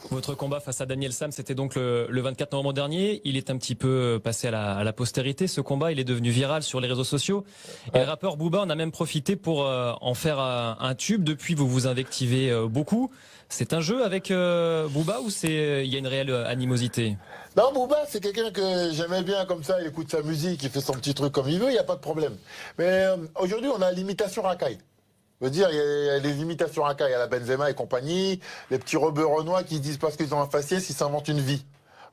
Votre combat face à Daniel Sam, c'était donc le 24 novembre dernier. Il est un petit peu passé à la postérité. Ce combat, il est devenu viral sur les réseaux sociaux. Et le rappeur Booba en a même profité pour en faire un tube. Depuis, vous vous invectivez beaucoup. C'est un jeu avec Booba ou il y a une réelle animosité? Non, Booba, c'est quelqu'un que j'aimais bien comme ça. Il écoute sa musique, il fait son petit truc comme il veut, il n'y a pas de problème. Mais aujourd'hui, on a l'imitation racaille. Je veux dire, il y a les imitations racailles à la Benzema et compagnie, les petits rebeux renois qui disent parce qu'ils ont un faciès, ils s'inventent une vie.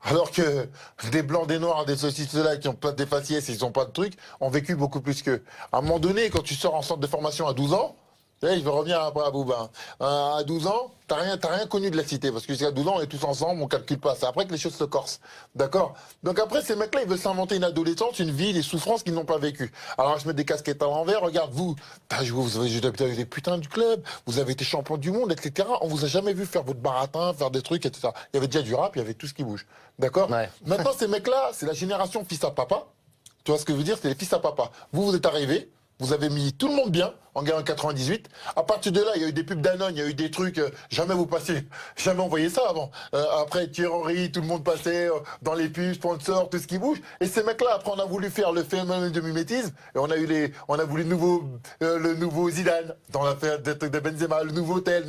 Alors que des blancs, des noirs, des ceci, ceux-là qui ont pas des faciès, ils n'ont pas de trucs, ont vécu beaucoup plus qu'eux. À un moment donné, quand tu sors en centre de formation à 12 ans, je vais revenir après à Booba. À 12 ans, t'as rien connu de la cité. Parce que jusqu'à 12 ans, on est tous ensemble, on calcule pas. C'est après que les choses se corsent. D'accord? Donc après, ces mecs-là, ils veulent s'inventer une adolescence, une vie, des souffrances qu'ils n'ont pas vécues. Alors, je mets des casquettes à l'envers. Regarde, vous avez joué des putains du club, vous avez été champion du monde, etc. On vous a jamais vu faire votre baratin, faire des trucs, etc. Il y avait déjà du rap, il y avait tout ce qui bouge. D'accord? Ouais. Maintenant, ces mecs-là, c'est la génération fils à papa. Tu vois ce que je veux dire? C'est les fils à papa. Vous êtes arrivés. Vous avez mis tout le monde bien en gagnant 98. À partir de là, il y a eu des pubs Danone, il y a eu des trucs, jamais vous passiez, jamais on voyait ça avant. Après Thierry Henry, tout le monde passait dans les pubs, sponsors, tout ce qui bouge. Et ces mecs-là, après, on a voulu faire le phénomène de mimétisme et on a voulu le nouveau Zidane dans l'affaire de Benzema, le nouveau tel.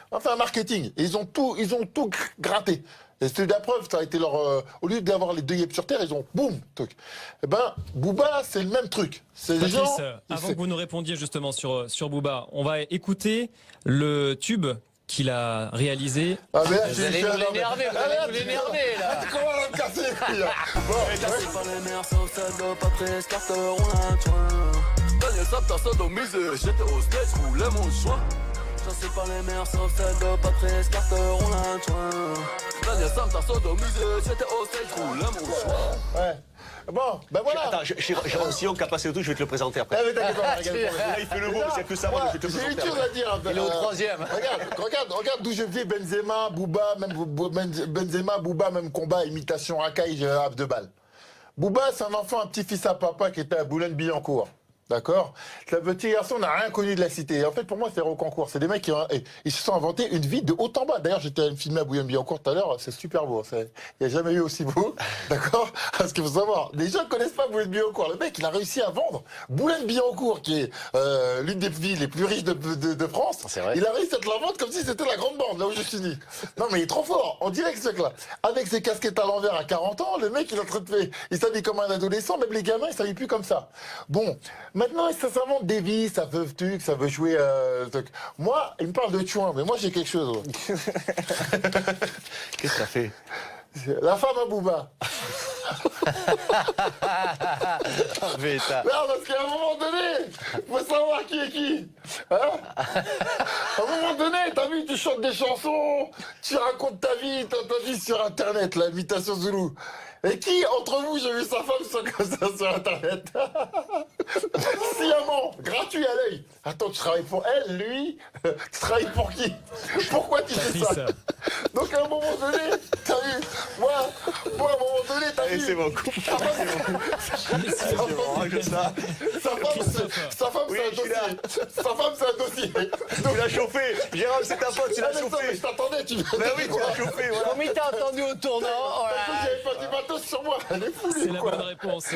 Enfin, un marketing. Et ils ont tout gratté. Et c'est la preuve, ça a été leur. Au lieu d'avoir les deux yeux sur terre, ils ont boum, truc. Eh ben, Booba, c'est le même truc. C'est les Patrice, gens. avant que vous nous répondiez justement sur Booba, on va écouter le tube qu'il a réalisé. Ah, mais là, Vous allez nous l'énerver, là. Tu commences à me casser les couilles, là. Bon, C'est pas les meilleurs sauf celle de Patrice Carter, on a tué. Daniel Sam, t'as sodomisé, j'étais au stage, roulais mon choix. Ça c'est pas les meilleurs sauf celle de Patrice Carter, on a tué. Daniel Sam, t'as sodomisé, j'étais au stage, roulais mon choix. ouais. Bon, ben voilà. Attends, Jérôme Sillon qui a passé le tout, je vais te le présenter après. Eh, mais t'inquiète pas, regarde. Là, il fait le beau, c'est que ça, moi, je vais te le J'ai une présenter chose après. à dire. Il est au troisième. Regarde d'où je vis, Benzema, Booba, Benzema, Booba, même combat, imitation racaille, de balle. Booba, c'est un enfant, un petit-fils à papa qui était à Boulogne-Billancourt. D'accord? Ce petit garçon n'a rien connu de la cité. En fait, pour moi, c'est Rocancourt. C'est des mecs qui ils se sont inventés une vie de haut en bas. D'ailleurs, j'étais filmé à Boulogne-Billancourt tout à l'heure. C'est super beau. Il n'y a jamais eu aussi beau. D'accord? Parce qu'il faut savoir, les gens ne connaissent pas Boulogne-Billancourt. Le mec, il a réussi à vendre Boulogne-Billancourt, qui est l'une des villes les plus riches de France. C'est vrai. Il a réussi à te la vendre comme si c'était la grande bande, là où je suis né. Non, mais il est trop fort. On dirait que ce mec-là, avec ses casquettes à l'envers à 40 ans, le mec, il est en train de faire. Il s'habille comme un adolescent. Même les gamins, ils s'habillent plus comme ça. Bon. Maintenant, ça s'invente des vies, ça veut truc, ça veut jouer truc. Moi, il me parle de chouin, mais moi j'ai quelque chose. Qu'est-ce que t'as fait? La femme à Booba. Non, parce qu'à un moment donné, faut savoir qui est qui. Hein? À un moment donné, t'as vu, tu chantes des chansons, tu racontes ta vie sur Internet, l'imitation Zoulou. Et qui, entre vous, j'ai vu sa femme comme ça sur Internet? Sciemment, gratuit à l'œil. Attends, tu travailles pour elle, lui? Tu travailles pour qui? Pourquoi tu fais ça? Patrice. Donc à un moment donné, t'as vu, moi, à un moment donné, t'as Allez, vu. c'est bon, coupe. C'est bon, range ça. Sa femme, Oui, c'est un je suis là. dossier. Sa femme, c'est un dossier. Tu l'as chauffé. Jérôme, c'est ta faute, tu l'as Mais chauffé. je t'attendais, tu Ben oui, tu l'as chauffé, voilà. Comme il t'a attendu au tournant. Oh là là. J'avais pas du matos sur moi. Elle est fou, C'est lui, la quoi. bonne réponse.